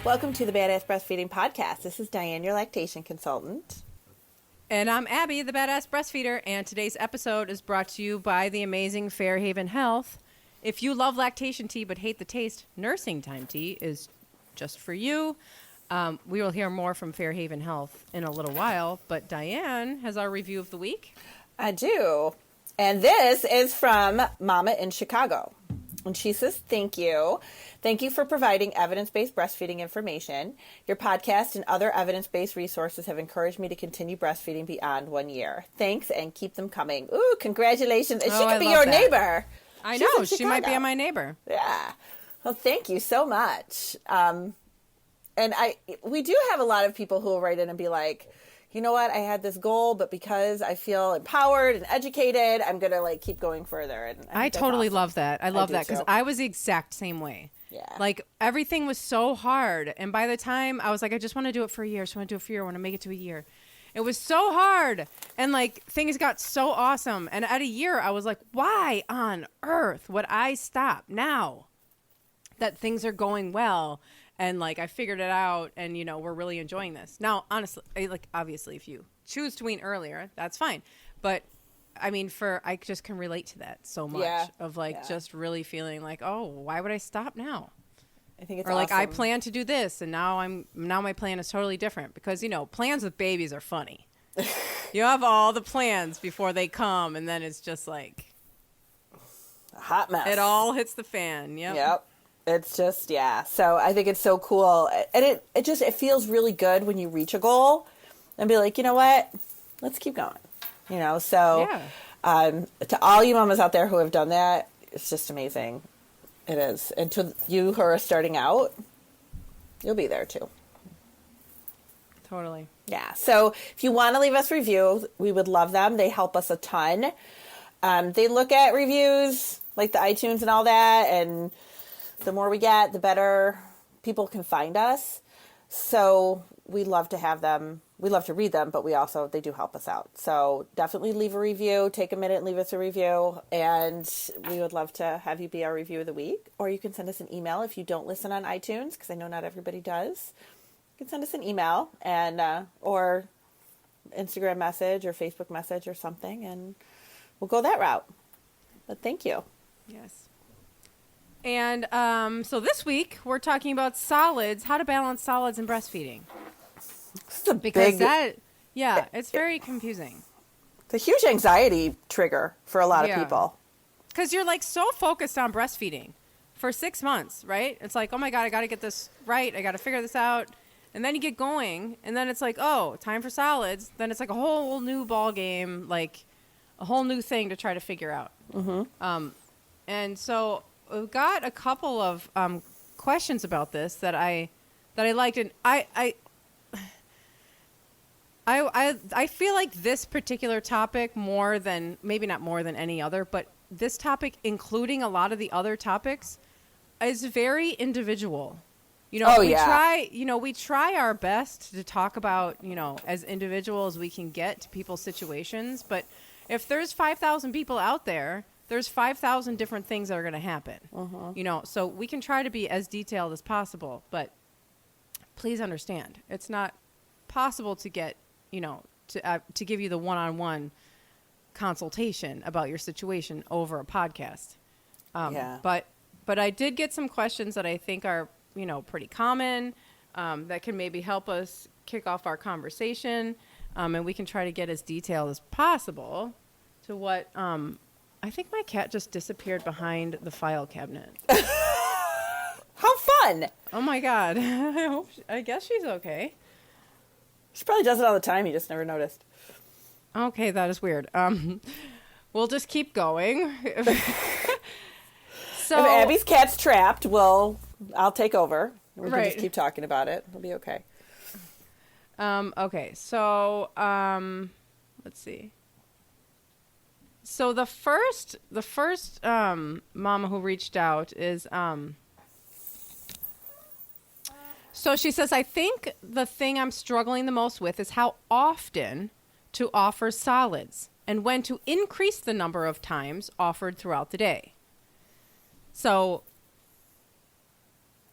Welcome to the Badass Breastfeeding Podcast. This is Dianne, your lactation consultant. And I'm Abby, the Badass Breastfeeder, and today's episode is brought to you by the amazing Fairhaven Health. If you love lactation tea but hate the taste, nursing time tea is just for you. We will hear more from Fairhaven Health in a little while, but Dianne has our review of the week. I do. And this is from Mama in Chicago. And she says, thank you. Thank you for providing evidence-based breastfeeding information. Your podcast and other evidence-based resources have encouraged me to continue breastfeeding beyond 1 year. Thanks, and keep them coming. Ooh, congratulations. And she could be your neighbor. I know. She might be my neighbor. Yeah. Well, thank you so much. And we do have a lot of people who will write in and be like, you know what, I had this goal, but because I feel empowered and educated, I'm going to keep going further. And I totally love that. I love that because I was the exact same way. Yeah. Everything was so hard. And by the time I was like, I just want to do it for a year. I want to make it to a year. It was so hard. And things got so awesome. And at a year, I was like, why on earth would I stop now that things are going well? And I figured it out, and we're really enjoying this. Now, honestly, obviously, if you choose to wean earlier, that's fine. But I mean, I just can relate to that so much just really feeling oh, why would I stop now? I think it's or awesome. I plan to do this, and now my plan is totally different because plans with babies are funny. You have all the plans before they come, and then it's just a hot mess. It all hits the fan. Yep. It's just, yeah. So I think it's so cool. And it feels really good when you reach a goal and be like, you know what? Let's keep going. So to all you mamas out there who have done that, it's just amazing. It is. And to you who are starting out, you'll be there too. Totally. Yeah. So if you want to leave us reviews, we would love them. They help us a ton. They look at reviews like the iTunes and all that, and the more we get, the better people can find us. So we love to have them. We love to read them, but they do help us out. So definitely leave a review. Take a minute and leave us a review. And we would love to have you be our review of the week. Or you can send us an email if you don't listen on iTunes, because I know not everybody does. You can send us an email and or Instagram message or Facebook message or something, and we'll go that route. But thank you. Yes. And so this week, we're talking about solids, how to balance solids and breastfeeding. It's very confusing. It's a huge anxiety trigger for a lot of people. Because you're so focused on breastfeeding for 6 months, right? It's oh my God, I got to get this right. I got to figure this out. And then you get going, and then it's oh, time for solids. Then it's a whole new ball game, a whole new thing to try to figure out. Mm-hmm. And so we've got a couple of questions about this that I liked, and I feel like this particular topic maybe not more than any other, but this topic, including a lot of the other topics, is very individual. We try our best to talk about, as individual as we can get to people's situations, but if there's 5,000 people out there, there's 5,000 different things that are going to happen. So we can try to be as detailed as possible, but please understand, it's not possible to get, to give you the one-on-one consultation about your situation over a podcast. But I did get some questions that I think are, pretty common, that can maybe help us kick off our conversation. And we can try to get as detailed as possible to what, I think my cat just disappeared behind the file cabinet. How fun! Oh my God. I guess she's okay. She probably does it all the time. You just never noticed. Okay, that is weird. We'll just keep going. So if Abby's cat's trapped, I'll take over. We can just keep talking about it. It'll be okay. Okay, so let's see. So the first mama who reached out is so she says, I think the thing I'm struggling the most with is how often to offer solids and when to increase the number of times offered throughout the day. So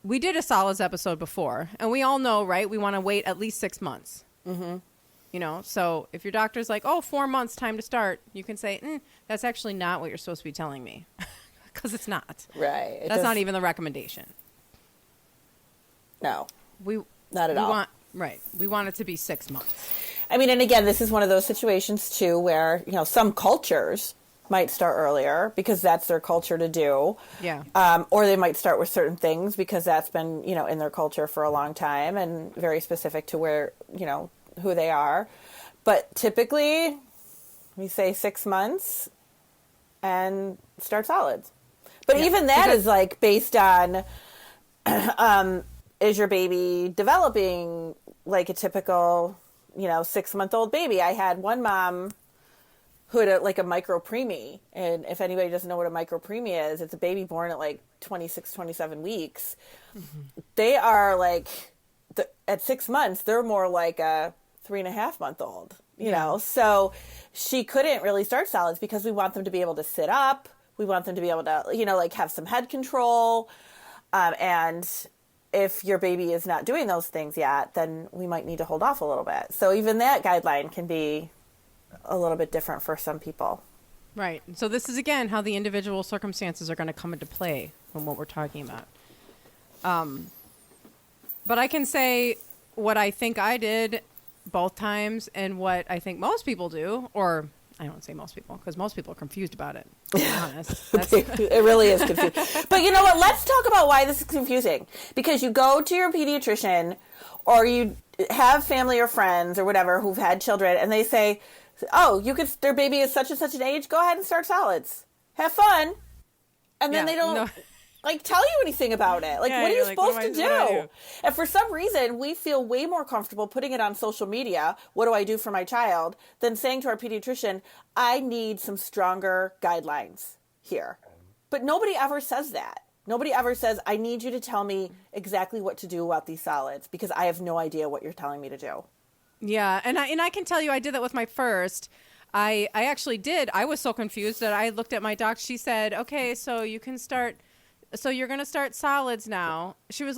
we did a solids episode before, and we all know, right? We want to wait at least 6 months. Mm-hmm. You know, so if your doctor's like, oh, 4 months, time to start, you can say, that's actually not what you're supposed to be telling me. Because it's not. Right. That's not even the recommendation. No. Not at we all. We want it to be 6 months. I mean, and again, this is one of those situations, too, where, you know, some cultures might start earlier because that's their culture to do. Yeah. Or they might start with certain things because that's been, you know, in their culture for a long time and very specific to where, you know, who they are. But typically, we say 6 months and start solids. But even that is like based on, is your baby developing like a typical, you know, 6-month-old baby? I had one mom who had like a micro preemie. And if anybody doesn't know what a micro preemie is, it's a baby born at like 26, 27 weeks. Mm-hmm. They are like, at 6 months, they're more like a 3.5-month-old, you know? So she couldn't really start solids because we want them to be able to sit up. We want them to be able to, you know, like have some head control. And if your baby is not doing those things yet, then we might need to hold off a little bit. So even that guideline can be a little bit different for some people. Right. So this is, again, how the individual circumstances are going to come into play from what we're talking about. But I can say what I think I did both times and what I think most people do, or I don't say most people because most people are confused about it, to be honest. It really is confusing. But you know what? Let's talk about why this is confusing. Because you go to your pediatrician or you have family or friends or whatever who've had children and they say, oh, their baby is such and such an age, go ahead and start solids. Have fun. And then they don't like tell you anything about it. Like, what are you supposed to do? And for some reason, we feel way more comfortable putting it on social media, what do I do for my child, than saying to our pediatrician, I need some stronger guidelines here. But nobody ever says that. Nobody ever says, I need you to tell me exactly what to do about these solids because I have no idea what you're telling me to do. Yeah, and I can tell you I did that with my first. I actually did. I was so confused that I looked at my doc. She said, okay, so you can start... So you're going to start solids now. She was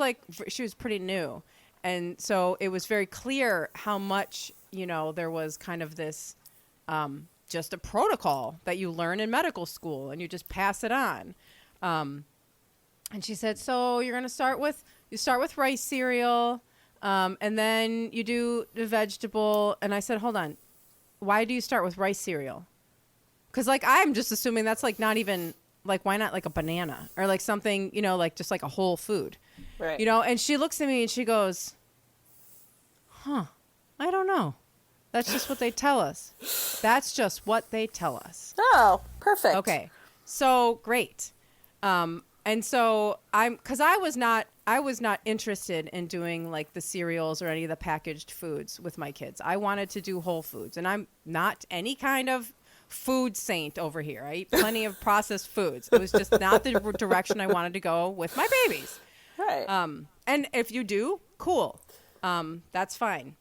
pretty new. And so it was very clear how much, you know, there was kind of this, just a protocol that you learn in medical school and you just pass it on. And she said, so you're going to start with rice cereal, and then you do the vegetable. And I said, hold on, why do you start with rice cereal? Because like, I'm just assuming that's like not even... Like, why not like a banana or like something, you know, like just like a whole food, right? You know, and she looks at me and she goes, I don't know. That's just what they tell us. That's just what they tell us. Oh, perfect. Okay. So great. And so cause I was not interested in doing like the cereals or any of the packaged foods with my kids. I wanted to do whole foods, and I'm not any kind of food saint over here. I eat plenty of processed foods. It was just not the direction I wanted to go with my babies. Right. And if you do, cool. That's fine.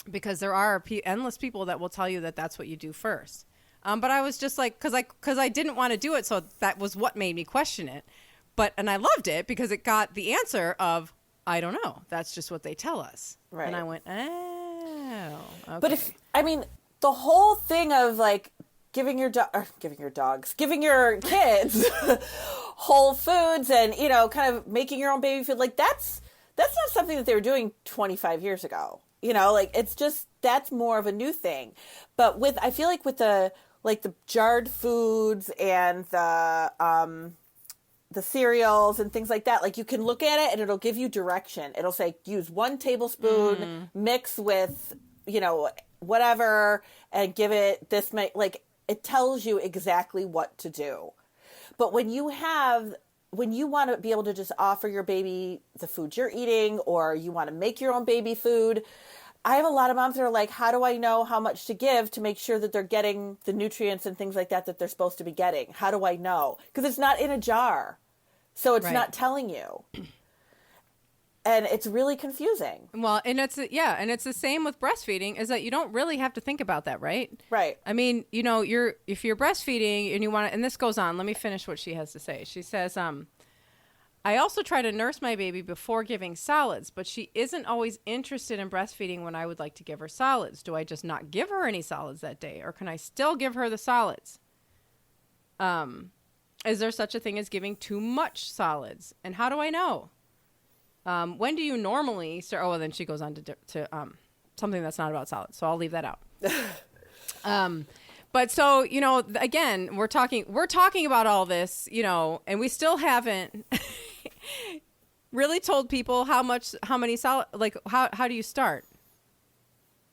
Because there are endless people that will tell you that that's what you do first. But I was just like, because I didn't want to do it, so that was what made me question it. And I loved it because it got the answer of, I don't know. That's just what they tell us. Right. And I went, oh, okay. But the whole thing of like giving your kids whole foods and, you know, kind of making your own baby food, like that's not something that they were doing 25 years ago. You know, like it's just, that's more of a new thing. But I feel like with the jarred foods and the cereals and things like that, like you can look at it and it'll give you direction. It'll say use 1 tablespoon, mix with, you know, whatever, and give it this many, like it tells you exactly what to do. But when you want to be able to just offer your baby the food you're eating, or you want to make your own baby food, I have a lot of moms that are like, how do I know how much to give to make sure that they're getting the nutrients and things like that they're supposed to be getting? How do I know? Because it's not in a jar. So it's not telling you. And it's really confusing. Well, and it's the same with breastfeeding, is that you don't really have to think about that, right? Right. I mean, you know, if you're breastfeeding and you want to, and this goes on, let me finish what she has to say. She says, I also try to nurse my baby before giving solids, but she isn't always interested in breastfeeding when I would like to give her solids. Do I just not give her any solids that day, or can I still give her the solids? Is there such a thing as giving too much solids? And how do I know? When do you normally start? Oh, and then she goes on to something that's not about solids, so I'll leave that out. But so, again, we're talking about all this, and we still haven't really told people how many solid, like how do you start?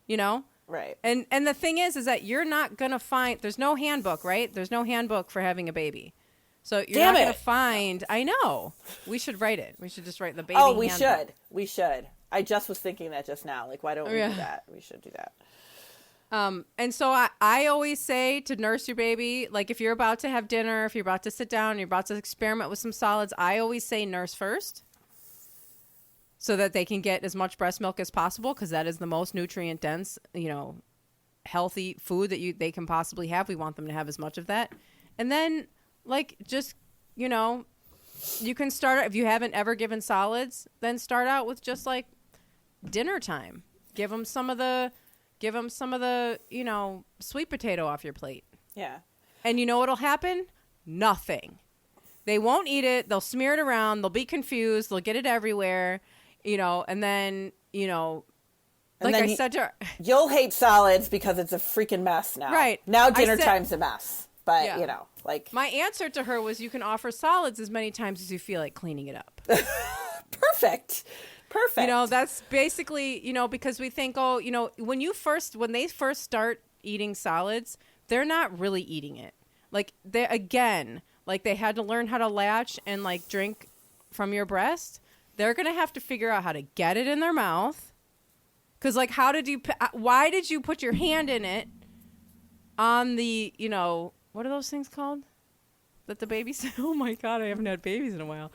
Right. And the thing is that you're not going to find, there's no handbook, right? There's no handbook for having a baby. So you're not going to find, I know. We should write it. We should just write the baby handbook. We should. I just was thinking that just now. Like, why don't we do that? We should do that. And so I always say to nurse your baby, like if you're about to have dinner, if you're about to sit down, you're about to experiment with some solids, I always say nurse first so that they can get as much breast milk as possible, because that is the most nutrient dense, healthy food that they can possibly have. We want them to have as much of that. And then like just, you can start, if you haven't ever given solids, then start out with just like dinner time. Give them some of the, sweet potato off your plate. Yeah. And you know what'll happen? Nothing. They won't eat it. They'll smear it around. They'll be confused. They'll get it everywhere, and then, like I said to her, you'll hate solids because it's a freaking mess now. Right. Now dinner time's a mess. But, yeah. like. My answer to her was you can offer solids as many times as you feel like cleaning it up. Perfect. That's basically, because we think, when they first start eating solids, they're not really eating it. Like they had to learn how to latch and like drink from your breast. They're going to have to figure out how to get it in their mouth. Cause like, why did you put your hand in it on the, what are those things called that the babies, oh my God, I haven't had babies in a while.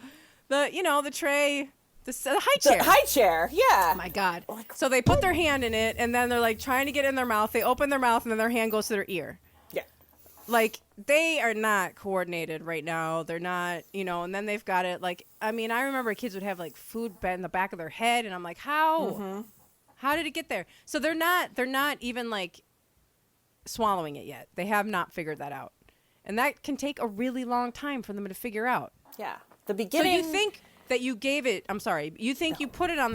The tray, the high chair. The high chair, yeah. Oh my God. So they put their hand in it, and then they're like trying to get it in their mouth. They open their mouth, and then their hand goes to their ear. Yeah. Like they are not coordinated right now. They're not, and then they've got it like, I remember kids would have like food in the back of their head, and I'm like, how? Mm-hmm. How did it get there? So they're not even like swallowing it yet. They have not figured that out. And that can take a really long time for them to figure out. Yeah. The beginning. So you think that you gave it, you put it on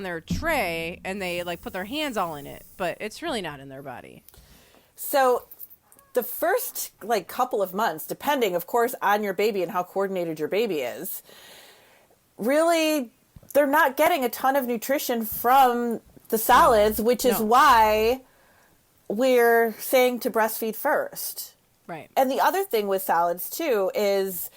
their tray and they like put their hands all in it, but it's really not in their body. So the first like couple of months, depending of course on your baby and how coordinated your baby is, really they're not getting a ton of nutrition from the solids, which is why we're saying to breastfeed first. Right. And the other thing with solids too is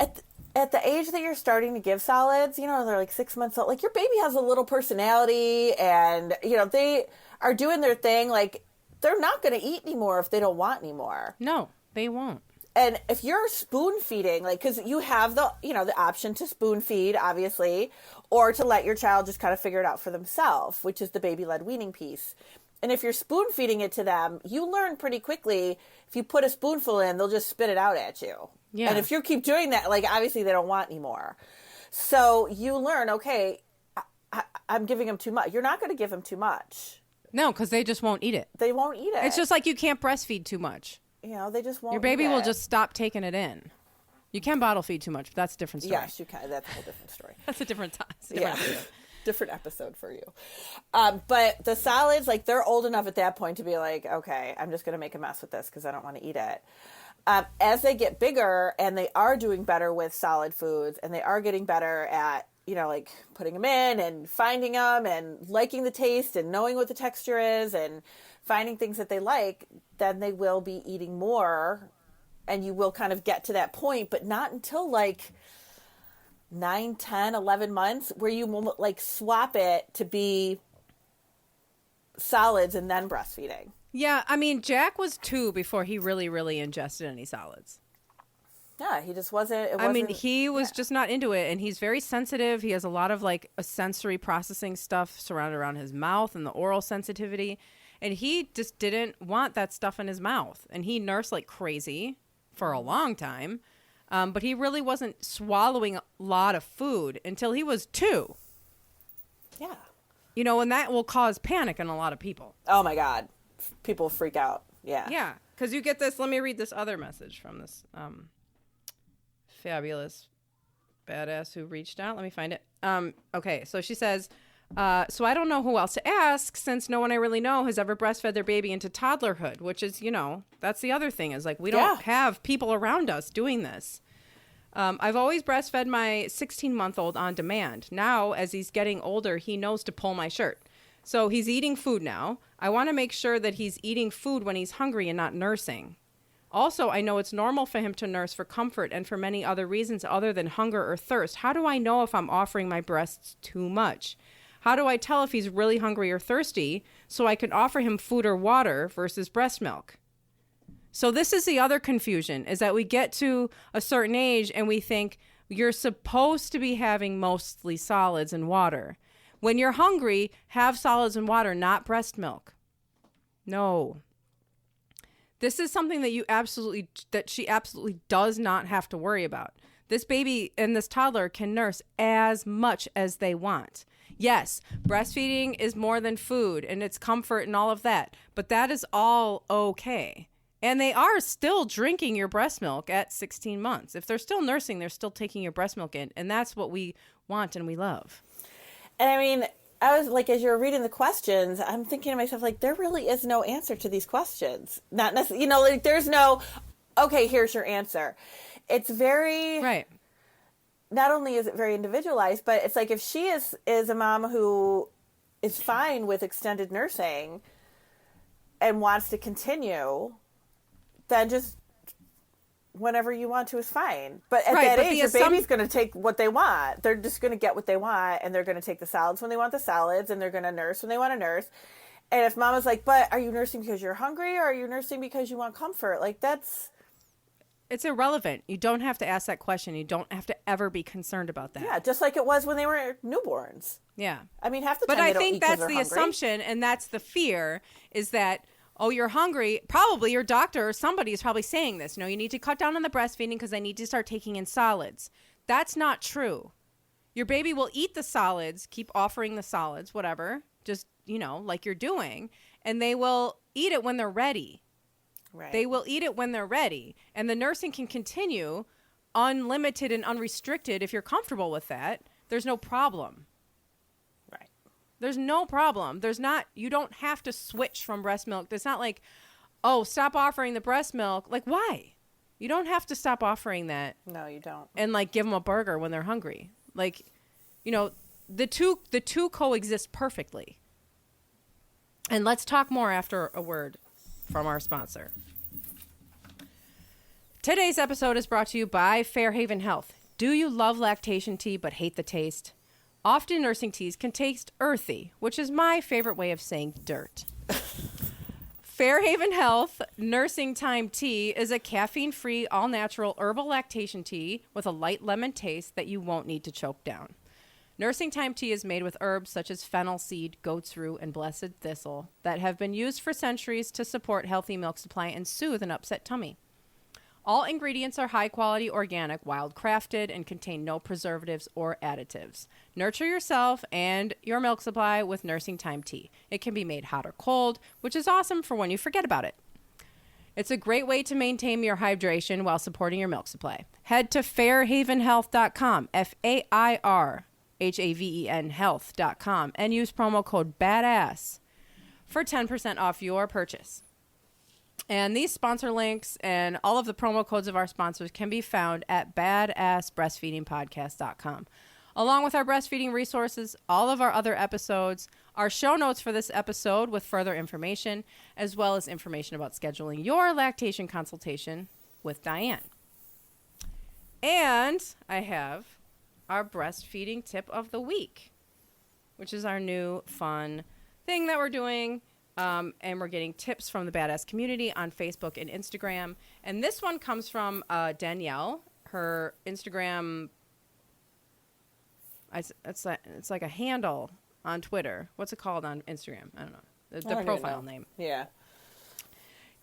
at the age that you're starting to give solids, they're like 6 months old, like your baby has a little personality and, they are doing their thing. Like they're not going to eat anymore if they don't want anymore. No, they won't. And if you're spoon feeding, like, cause you have the option to spoon feed, obviously, or to let your child just kind of figure it out for themselves, which is the baby-led weaning piece. And if you're spoon feeding it to them, you learn pretty quickly, if you put a spoonful in, they'll just spit it out at you. Yeah. And if you keep doing that, like, obviously they don't want anymore. So you learn, okay, I'm giving them too much. You're not going to give them too much. No, because they just won't eat it. They won't eat it. It's just like you can't breastfeed too much. They just won't. Your baby will just stop taking it in. You can bottle feed too much, but that's a different story. Yes, you can. That's a whole different story. That's a different time. Different episode for you. But the solids, like, they're old enough at that point to be like, okay, I'm just going to make a mess with this because I don't want to eat it. As they get bigger and they are doing better with solid foods and they are getting better at, like putting them in and finding them and liking the taste and knowing what the texture is and finding things that they like, then they will be eating more and you will kind of get to that point, but not until like 9, 10, 11 months where you will like swap it to be solids and then breastfeeding. Yeah. Jack was 2 before he really, really ingested any solids. Yeah, he just wasn't. He was just not into it, and he's very sensitive. He has a lot of like a sensory processing stuff surrounded around his mouth and the oral sensitivity, and he just didn't want that stuff in his mouth. And he nursed like crazy for a long time, But he really wasn't swallowing a lot of food until he was 2. Yeah. You know, and that will cause panic in a lot of people. Oh my God. People freak out. Yeah. Yeah. Because you get this. Let me read this other message from this fabulous badass who reached out. Let me find it. Okay. So she says, so I don't know who else to ask since no one I really know has ever breastfed their baby into toddlerhood, which is, you know, that's the other thing is like we don't have people around us doing this. I've always breastfed my 16-month-old on demand. Now, as he's getting older, he knows to pull my shirt. So he's eating food now. I want to make sure that he's eating food when he's hungry and not nursing. Also, I know it's normal for him to nurse for comfort and for many other reasons other than hunger or thirst. How do I know if I'm offering my breasts too much? How do I tell if he's really hungry or thirsty so I can offer him food or water versus breast milk? So this is the other confusion, is that we get to a certain age and we think you're supposed to be having mostly solids and water. When you're hungry, have solids and water, not breast milk. No. This is something that she absolutely does not have to worry about. This baby and this toddler can nurse as much as they want. Yes, breastfeeding is more than food and it's comfort and all of that, but that is all okay. And they are still drinking your breast milk at 16 months. If they're still nursing, they're still taking your breast milk in, and that's what we want and we love. And I mean, I was like, as you were reading the questions, I'm thinking to myself, like, there really is no answer to these questions. Not necessarily, you know, like there's no, okay, here's your answer. It's very, right. Not only is it very individualized, but it's like if she is a mom who is fine with extended nursing and wants to continue, then just whenever you want to is fine. But at that age, your baby's going to take what they want. They're just going to get what they want, and they're going to take the solids when they want the solids, and they're going to nurse when they want to nurse. And if mama's like, but are you nursing because you're hungry, or are you nursing because you want comfort? Like, that's... It's irrelevant. You don't have to ask that question. You don't have to ever be concerned about that. Yeah, just like it was when they were newborns. Yeah. I mean, half the time they don't eat 'cause they're hungry. But I think that's the assumption, and that's the fear, is that, oh, you're hungry. Probably your doctor or somebody is probably saying this. No, you need to cut down on the breastfeeding because I need to start taking in solids. That's not true. Your baby will eat the solids, keep offering the solids, whatever, just, you know, like you're doing, and they will eat it when they're ready. Right. They will eat it when they're ready. And the nursing can continue unlimited and unrestricted if you're comfortable with that. There's no problem. Right. There's no problem. You don't have to switch from breast milk. It's not like, oh, stop offering the breast milk. Like, why? You don't have to stop offering that. No, you don't. And like give them a burger when they're hungry. Like, you know, the two coexist perfectly. And let's talk more after a word from our sponsor. Today's episode is brought to you by Fairhaven Health. Do you love lactation tea but hate the taste? Often nursing teas can taste earthy, which is my favorite way of saying dirt. Fairhaven Health Nursing Time Tea is a caffeine-free, all-natural herbal lactation tea with a light lemon taste that you won't need to choke down. Nursing Time Tea is made with herbs such as fennel seed, goat's root, and blessed thistle that have been used for centuries to support healthy milk supply and soothe an upset tummy. All ingredients are high-quality, organic, wild-crafted, and contain no preservatives or additives. Nurture yourself and your milk supply with Nursing Time Tea. It can be made hot or cold, which is awesome for when you forget about it. It's a great way to maintain your hydration while supporting your milk supply. Head to fairhavenhealth.com, FAIRHAVEN health.com, and use promo code BADASS for 10% off your purchase. And these sponsor links and all of the promo codes of our sponsors can be found at badassbreastfeedingpodcast.com. Along with our breastfeeding resources, all of our other episodes, our show notes for this episode with further information, as well as information about scheduling your lactation consultation with Dianne. And I have our breastfeeding tip of the week, which is our new fun thing that we're doing. And we're getting tips from the Badass community on Facebook and Instagram. And this one comes from Danielle. Her Instagram, it's like a handle on Twitter. What's it called on Instagram? I don't know. The profile name. Yeah.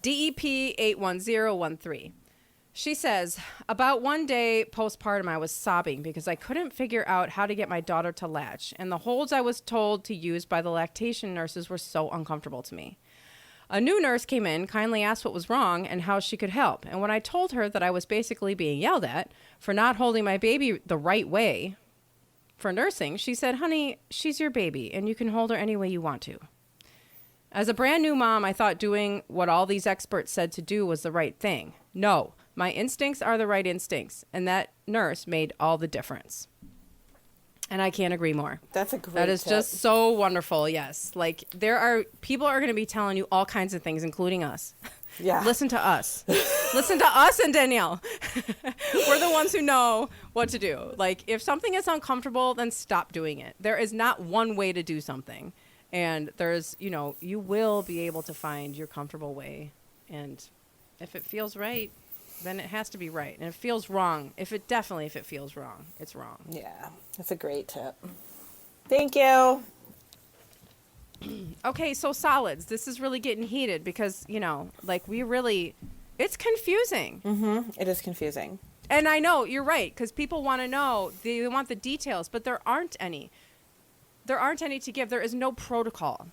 DEP81013. She says, about one day postpartum, I was sobbing because I couldn't figure out how to get my daughter to latch, and the holds I was told to use by the lactation nurses were so uncomfortable to me. A new nurse came in, kindly asked what was wrong and how she could help, and when I told her that I was basically being yelled at for not holding my baby the right way for nursing, she said, honey, she's your baby, and you can hold her any way you want to. As a brand new mom, I thought doing what all these experts said to do was the right thing. No. My instincts are the right instincts, and that nurse made all the difference. And I can't agree more. That's a great That is tip. just so wonderful, yes. Like, people are going to be telling you all kinds of things, including us. Yeah. Listen to us. Listen to us and Danielle. We're the ones who know what to do. Like, if something is uncomfortable, then stop doing it. There is not one way to do something. And there's, you will be able to find your comfortable way. And if it feels right, then it has to be right. And it feels wrong. If it feels wrong, it's wrong. Yeah, that's a great tip. Thank you. Okay, so solids. This is really getting heated because, it's confusing. Mm-hmm. It is confusing. And I know, you're right, because people want to know, they want the details, but there aren't any. There aren't any to give. There is no protocol.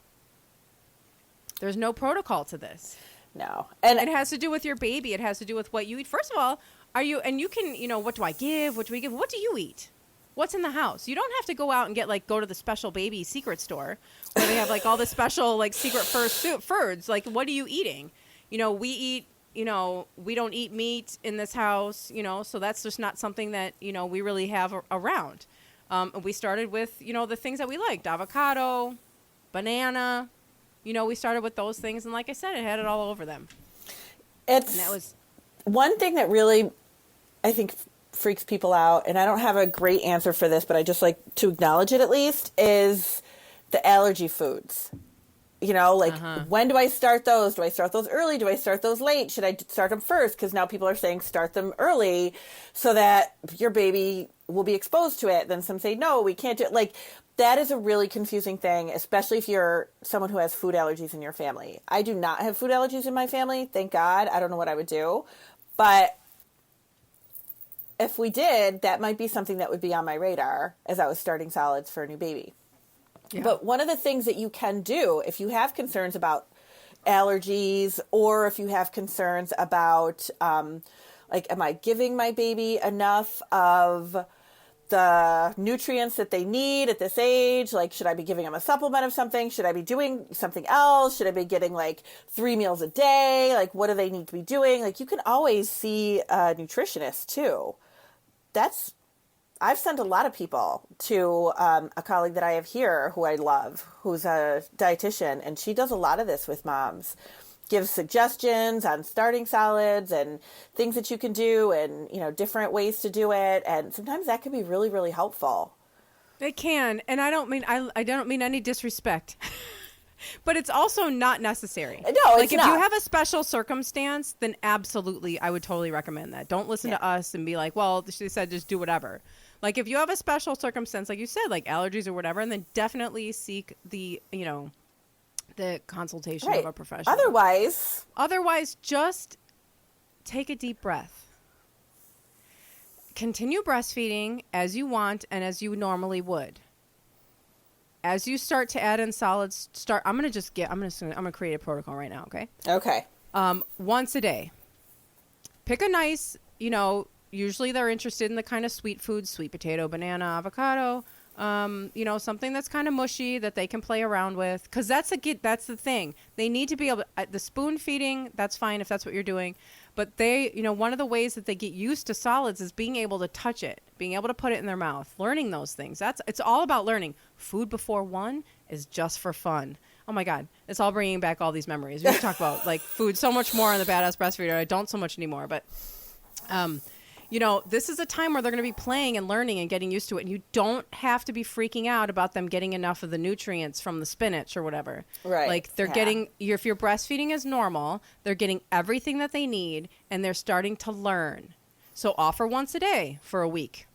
There's no protocol to this. No. And it has to do with your baby. It has to do with what you eat. First of all, you can, what do I give? What do we give? What do you eat? What's in the house? You don't have to go out and go to the special baby secret store where they have all the special secret foods. Like, what are you eating? We eat, we don't eat meat in this house, so that's just not something that, we really have around. We started with, the things that we liked, avocado, banana. We started with those things, and like I said, it had it all over them. And that was one thing that really, I think, freaks people out, and I don't have a great answer for this, but I just like to acknowledge it at least, is the allergy foods. When do I start those? Do I start those early? Do I start those late? Should I start them first? Because now people are saying start them early so that your baby will be exposed to it. Then some say, no, we can't do it. That is a really confusing thing, especially if you're someone who has food allergies in your family. I do not have food allergies in my family. Thank God. I don't know what I would do. But if we did, that might be something that would be on my radar as I was starting solids for a new baby. Yeah. But one of the things that you can do if you have concerns about allergies or if you have concerns about, am I giving my baby enough of the nutrients that they need at this age? Should I be giving them a supplement of something? Should I be doing something else? Should I be getting 3 meals a day? What do they need to be doing? You can always see a nutritionist too. I've sent a lot of people to a colleague that I have here who I love, who's a dietitian, and she does a lot of this with moms. Gives suggestions on starting solids and things that you can do and, different ways to do it. And sometimes that can be really, really helpful. It can. And I don't mean any disrespect. But it's also not necessary. No, it's not. If you have a special circumstance, then absolutely, I would totally recommend that. Don't listen to us and be like, well, she said just do whatever. If you have a special circumstance, like you said, allergies or whatever, and then definitely seek the consultation of a professional. Otherwise, just take a deep breath. Continue breastfeeding as you want and as you normally would. As you start to add in solids, I'm going to create a protocol right now, okay? Okay. Once a day. Pick a nice, usually they're interested in the kind of sweet foods, sweet potato, banana, avocado, something that's kind of mushy that they can play around with. Because that's the thing. They need to be able to, the spoon feeding, that's fine if that's what you're doing. But one of the ways that they get used to solids is being able to touch it, being able to put it in their mouth, learning those things. It's all about learning. Food before one is just for fun. Oh my God. It's all bringing back all these memories. We talk about food so much more on the Badass Breastfeeder. I don't so much anymore, but, this is a time where they're going to be playing and learning and getting used to it. And you don't have to be freaking out about them getting enough of the nutrients from the spinach or whatever. Right. They're getting, if you're breastfeeding as normal, they're getting everything that they need and they're starting to learn. So offer once a day for a week.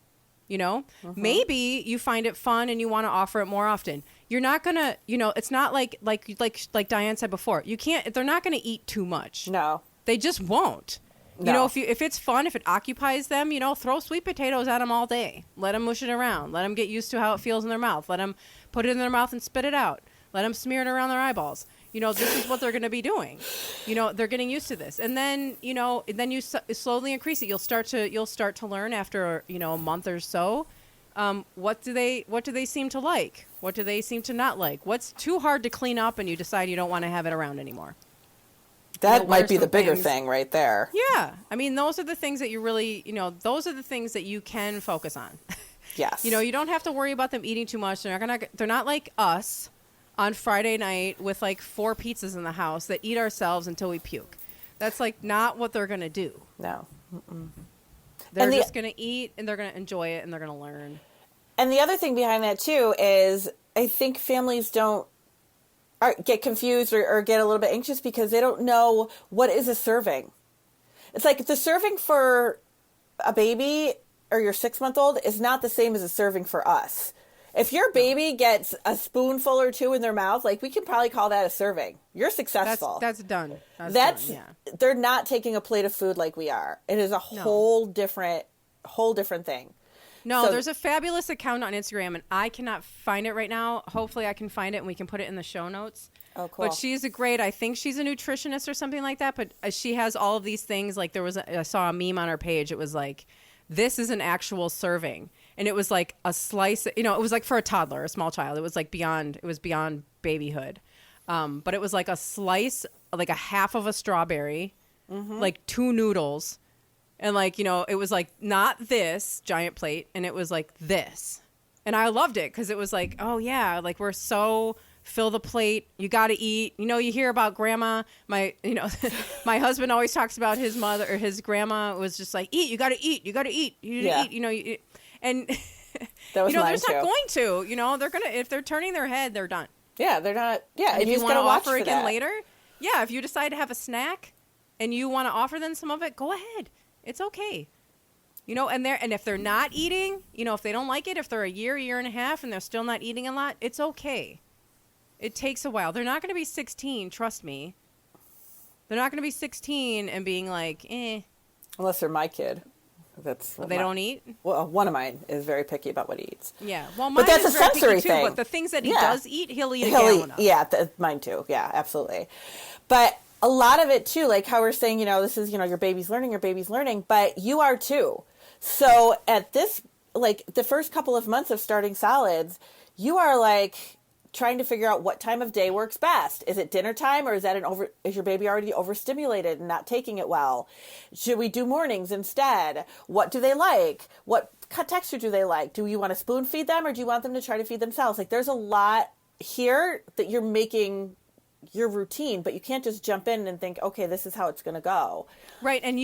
Maybe you find it fun and you want to offer it more often. You're not going to, it's not like Dianne said before, they're not going to eat too much. No. They just won't. You know, if it's fun, if it occupies them, you know, throw sweet potatoes at them all day. Let them mush it around. Let them get used to how it feels in their mouth. Let them put it in their mouth and spit it out. Let them smear it around their eyeballs. You know, this is what they're going to be doing. You know, they're getting used to this. And then, you know, then you slowly increase it. You'll start to learn after, you know, a month or so. What do they seem to like? What do they seem to not like? What's too hard to clean up and you decide you don't want to have it around anymore? That might be the bigger thing right there. Yeah. I mean, those are the things that you really, you know, those are the things that you can focus on. Yes. You know, you don't have to worry about them eating too much. They're not like us on Friday night with like 4 pizzas in the house that eat ourselves until we puke. That's like not what they're going to do. No. They're just going to eat and they're going to enjoy it and they're going to learn. And the other thing behind that too is I think families get confused or get a little bit anxious because they don't know what is a serving. It's like the serving for a baby or your 6-month-old is not the same as a serving for us. If your baby gets a spoonful or 2 in their mouth, like we can probably call that a serving. You're successful. That's done. That's done, yeah. They're not taking a plate of food like we are. It is a whole different thing. No, So, there's a fabulous account on Instagram, and I cannot find it right now. Hopefully I can find it, and we can put it in the show notes. Oh, cool. But I think she's a nutritionist or something like that, but she has all of these things. Like I saw a meme on her page. It was like, this is an actual serving. And it was like a slice, you know, it was like for a toddler, a small child. It was like beyond babyhood. But it was like a slice, like a half of a strawberry, like 2 noodles. And like, you know, it was like not this giant plate, and it was like this. And I loved it because it was like, oh yeah, like we're so fill the plate. You got to eat. You know, you hear about grandma. My husband always talks about his mother or his grandma was just like, eat. You got to eat. You got to eat. You got to eat. You know, and that was you know, they're mine just too. not going to. You know, they're gonna if they're turning their head, they're done. Yeah, they're not. Yeah, and if you you just want to gotta watch offer for again that. later, yeah. If you decide to have a snack, and you want to offer them some of it, go ahead. It's okay. You know, and if they're not eating, you know, if they don't like it, if they're a year and a half, and they're still not eating a lot, it's okay. It takes a while. They're not going to be 16, trust me. They're not going to be 16 and being like, eh. Unless they're my kid. They don't eat? Well, one of mine is very picky about what he eats. Yeah. Well, mine but that's is a very sensory picky thing. Too, but the things that he does eat, he'll eat a gallon of. Yeah, mine too. Yeah, absolutely. But a lot of it too, like how we're saying, you know, this is, you know, your baby's learning, but you are too. So at this, like the first couple of months of starting solids, you are like trying to figure out what time of day works best. Is it dinner time, or is your baby already overstimulated and not taking it well? Should we do mornings instead? What do they like? What texture do they like? Do you want to spoon feed them, or do you want them to try to feed themselves? Like there's a lot here that you're making your routine, but you can't just jump in and think, okay, this is how it's going to go. Right. And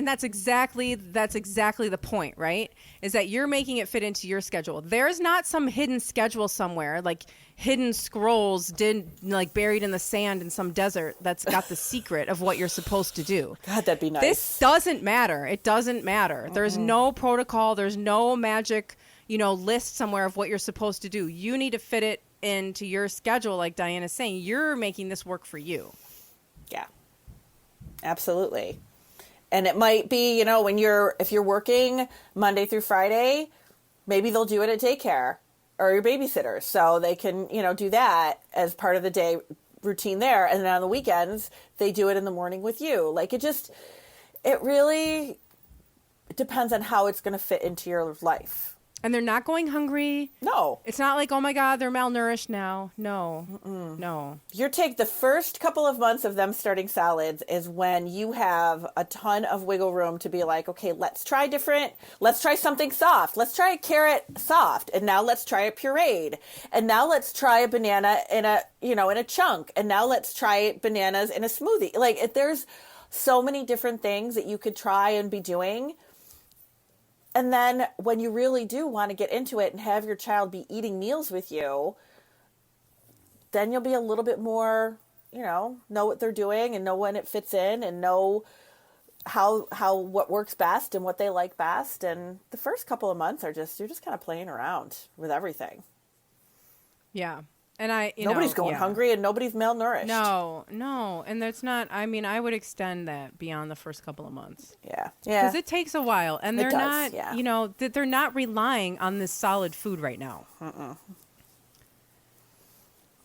that's exactly the point, right? Is that you're making it fit into your schedule. There's not some hidden schedule somewhere, like hidden scrolls buried in the sand in some desert that's got the secret of what you're supposed to do. God, that'd be nice. This doesn't matter. It doesn't matter. Mm-hmm. There's no protocol. There's no magic, you know, list somewhere of what you're supposed to do. You need to fit it into your schedule, like Diane is saying. You're making this work for you. Yeah, absolutely. And it might be, you know, if you're working Monday through Friday, maybe they'll do it at daycare or your babysitter, so they can, you know, do that as part of the day routine there. And then on the weekends, they do it in the morning with you. Like it really depends on how it's going to fit into your life. And they're not going hungry. No. It's not like, oh my God, they're malnourished now. No. Mm-mm. No. The first couple of months of them starting solids is when you have a ton of wiggle room to be like, okay, let's try something soft. Let's try a carrot soft. And now let's try a pureed. And now let's try a banana in a chunk. And now let's try bananas in a smoothie. Like there's so many different things that you could try and be doing. And then when you really do want to get into it and have your child be eating meals with you, then you'll be a little bit more, you know what they're doing and know when it fits in and know how what works best and what they like best. And the first couple of months you're just kind of playing around with everything. Yeah. And nobody's going hungry and nobody's malnourished. No. And that's not, I mean, I would extend that beyond the first couple of months. Yeah. Because it takes a while. And they're not, they're not relying on this solid food right now.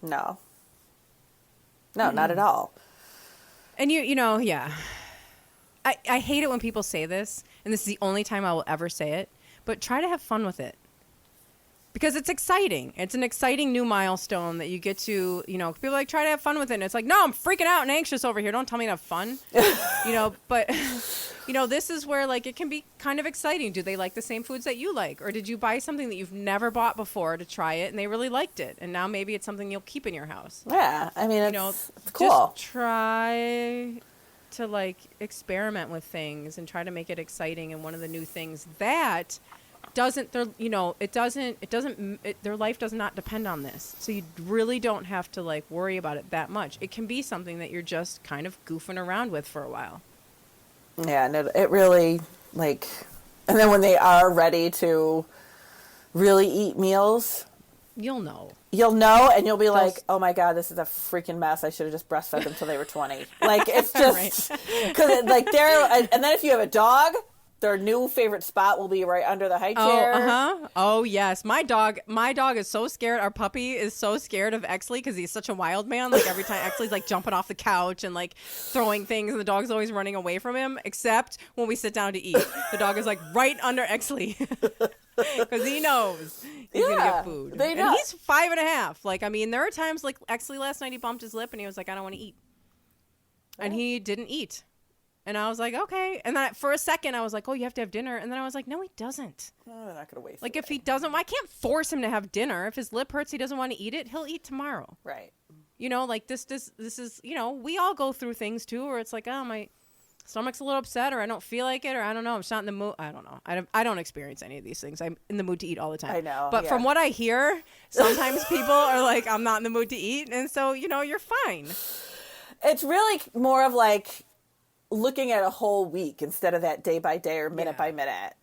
No, not at all. And I hate it when people say this, and this is the only time I will ever say it, but try to have fun with it. Because it's exciting. It's an exciting new milestone that you get to, people are like, try to have fun with it. And it's like, no, I'm freaking out and anxious over here. Don't tell me to have fun. But, this is where, like, it can be kind of exciting. Do they like the same foods that you like? Or did you buy something that you've never bought before to try it and they really liked it? And now maybe it's something you'll keep in your house. Yeah. I mean, it's cool. Just try to, like, experiment with things and try to make it exciting. And one of the new things that... their life does not depend on this. So you really don't have to like worry about it that much. It can be something that you're just kind of goofing around with for a while. Yeah, and it really like, and then when they are ready to really eat meals, you'll know, and you'll be like, oh my God, this is a freaking mess. I should have just breastfed them until they were 20. Like, it's just, because like they're, and then if you have a dog, their new favorite spot will be right under the high chair. Oh, yes. My dog is so scared. Our puppy is so scared of Exley because he's such a wild man. Like, every time Exley's, like, jumping off the couch and, like, throwing things, and the dog's always running away from him, except when we sit down to eat. The dog is, like, right under Exley because he knows he's going to get food. They know. And he's 5.5. Like, I mean, there are times, like, Exley last night, he bumped his lip, and he was like, I don't want to eat. And he didn't eat. And I was like, okay. And then for a second, I was like, oh, you have to have dinner. And then I was like, no, he doesn't. Oh, they're not going to waste Like, if he doesn't, I can't force him to have dinner. If his lip hurts, he doesn't want to eat it, he'll eat tomorrow. Right. Like this is, we all go through things too, where it's like, oh, my stomach's a little upset, or I don't feel like it, or I don't know, I'm just not in the mood. I don't know. I don't experience any of these things. I'm in the mood to eat all the time. I know. But from what I hear, sometimes people are like, I'm not in the mood to eat. And so, you're fine. It's really more of like, looking at a whole week instead of that day by day or minute by minute.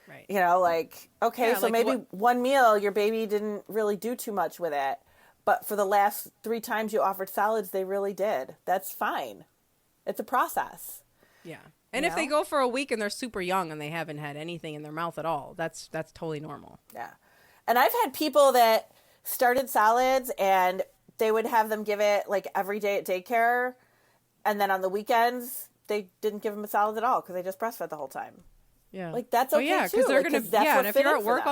Right. Like, okay, so like maybe one meal, your baby didn't really do too much with it. But for the last 3 times you offered solids, they really did. That's fine. It's a process. Yeah. And if they go for a week and they're super young and they haven't had anything in their mouth at all, that's totally normal. Yeah. And I've had people that started solids and they would have them give it like every day at daycare. And then on the weekends, they didn't give them a solid at all because they just breastfed the whole time. Yeah. Like, that's okay, too. Because they're going to, and if you're at work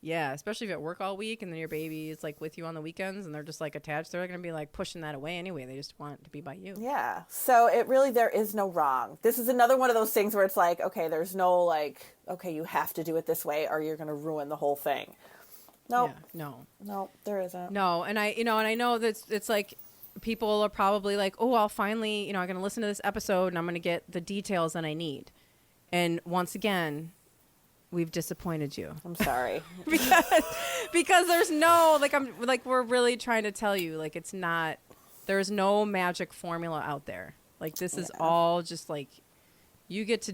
especially if you're at work all week and then your baby is like with you on the weekends and they're just like attached, they're going to be like pushing that away anyway. They just want it to be by you. Yeah. So there is no wrong. This is another one of those things where it's like, okay, there's no like, okay, you have to do it this way or you're going to ruin the whole thing. Nope. Yeah, no, there isn't. No. And I know that it's like, people are probably like, oh, I'll finally, I'm going to listen to this episode and I'm going to get the details that I need. And once again, we've disappointed you. I'm sorry. because there's no, we're really trying to tell you, like, it's not, there's no magic formula out there. Like, this is all just like, you get to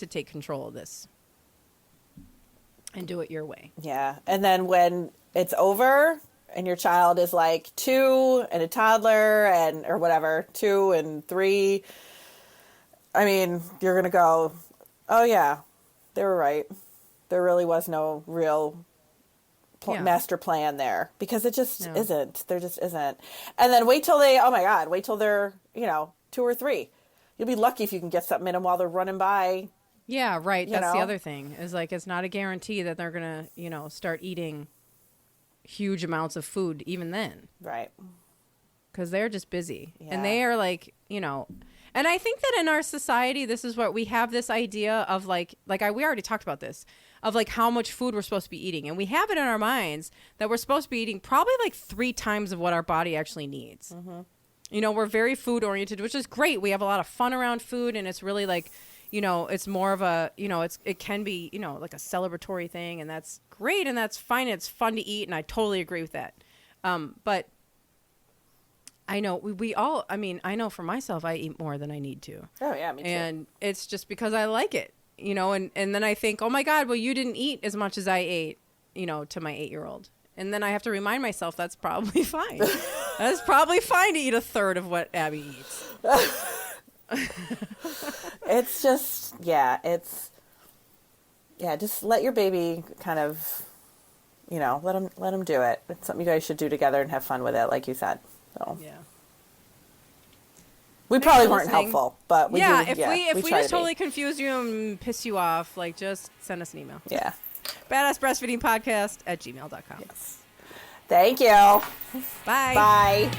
take control of this and do it your way. Yeah. And then when it's over, and your child is like 2 and a toddler or whatever, 2 and 3, I mean, you're going to go, oh yeah, they were right. There really was no real master plan there because it just isn't. There just isn't. And then wait till they're, 2 or 3. You'll be lucky if you can get something in them while they're running by. Yeah, right. That's the other thing is like, it's not a guarantee that they're going to, start eating huge amounts of food even then. Right. Because they're just busy. Yeah. And they are like, and I think that in our society, this is what we have this idea of we already talked about this, of like how much food we're supposed to be eating. And we have it in our minds that we're supposed to be eating probably like 3 times of what our body actually needs. Mm-hmm. We're very food oriented, which is great. We have a lot of fun around food and it's really like, it's more of a, it can be, like a celebratory thing and that's great and that's fine. It's fun to eat and I totally agree with that. But I know we all, I know for myself, I eat more than I need to. Oh yeah, me too. And it's just because I like it, and then I think, oh my God, well, you didn't eat as much as I ate, to my 8-year-old. And then I have to remind myself that's probably fine. That's probably fine to eat a third of what Abby eats. It's just, just let your baby kind of, let them do it. It's something you guys should do together and have fun with it, like you said. So. Yeah. We probably weren't helpful, but we if we just totally confuse you and piss you off, like, just send us an email. Yeah. badassbreastfeedingpodcast@gmail.com. Yes. Thank you. Bye. Bye.